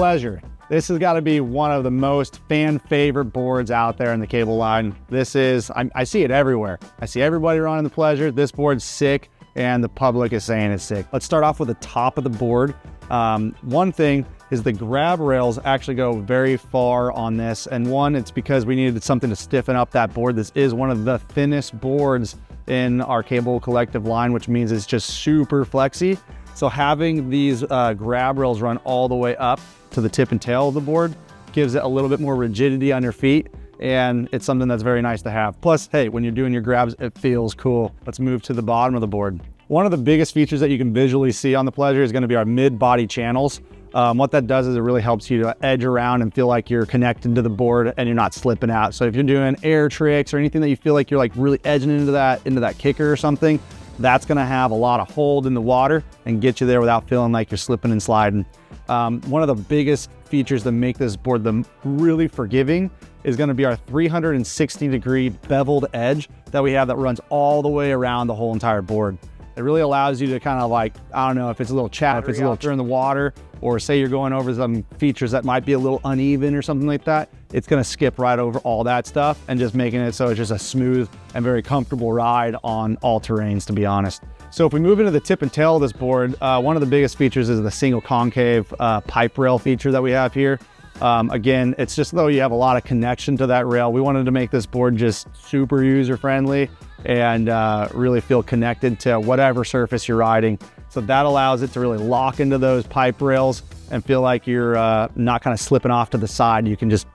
Pleasure. This has got to be one of the most fan favorite boards out there in the cable line. This is, I see it everywhere. I see everybody running the Pleasure. This board's sick and the public is saying it's sick. Let's start off with the top of the board. One thing is the grab rails actually go very far on this. And one, it's because we needed something to stiffen up that board. This is one of the thinnest boards in our cable collective line, which means it's just super flexy. So having these grab rails run all the way up to the tip and tail of the board gives it a little bit more rigidity on your feet, and it's something that's very nice to have. Plus, hey, when you're doing your grabs, it feels cool. Let's move to the bottom of the board. One of the biggest features that you can visually see on the Pleasure is going to be our mid-body channels. What that does is it really helps you to edge around and feel like you're connected to the board and you're not slipping out. So if you're doing air tricks or anything that you feel like you're like really edging into that kicker or something, that's gonna have a lot of hold in the water and get you there without feeling like you're slipping and sliding. One of the biggest features that make this board really forgiving is gonna be our 360-degree beveled edge that we have that runs all the way around the whole entire board. It really allows you to kind of like, I don't know if it's a little chat, if it's a little in the water, or say you're going over some features that might be a little uneven or something like that, it's gonna skip right over all that stuff and just making it so it's just a smooth and very comfortable ride on all terrains, to be honest. So if we move into the tip and tail of this board, one of the biggest features is the single concave pipe rail feature that we have here. Again, it's just though you have a lot of connection to that rail, we wanted to make this board just super user-friendly and really feel connected to whatever surface you're riding. So that allows it to really lock into those pipe rails and feel like you're not kind of slipping off to the side. You can just,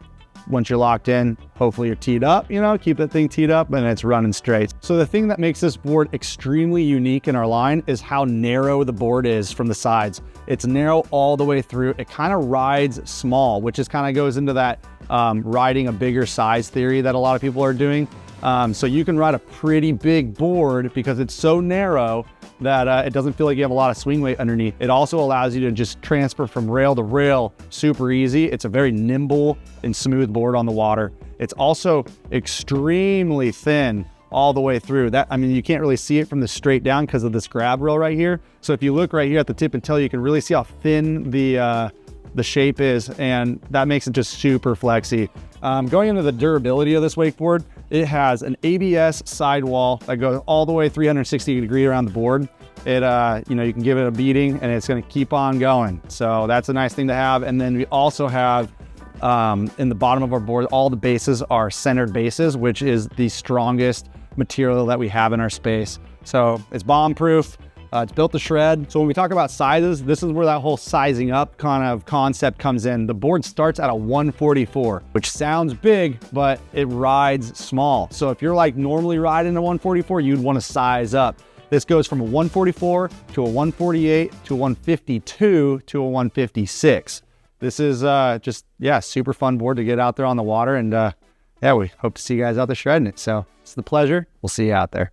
once you're locked in, hopefully you're teed up, you know, keep that thing teed up and it's running straight. So the thing that makes this board extremely unique in our line is how narrow the board is from the sides. It's narrow all the way through. It kind of rides small, which is kind of goes into that riding a bigger size theory that a lot of people are doing. So you can ride a pretty big board because it's so narrow that it doesn't feel like you have a lot of swing weight underneath. It also allows you to just transfer from rail to rail super easy. It's a very nimble and smooth board on the water. It's also extremely thin all the way through. That, I mean, you can't really see it from the straight down because of this grab rail right here. So if you look right here at the tip and tail, you can really see how thin the shape is, and that makes it just super flexy. Going into the durability of this wakeboard, it has an ABS sidewall that goes all the way 360 degrees around the board. It, you know, you can give it a beating and it's gonna keep on going. So that's a nice thing to have. And then we also have, in the bottom of our board, all the bases are centered bases, which is the strongest material that we have in our space. So it's bomb-proof. It's built to shred. So when we talk about sizes, this is where that whole sizing up kind of concept comes in. The board starts at a 144, which sounds big, but it rides small. So if you're like normally riding a 144, you'd want to size up. This goes from a 144 to a 148 to a 152 to a 156. This is just, yeah, super fun board to get out there on the water. And yeah, we hope to see you guys out there shredding it. So it's the Pleasure. We'll see you out there.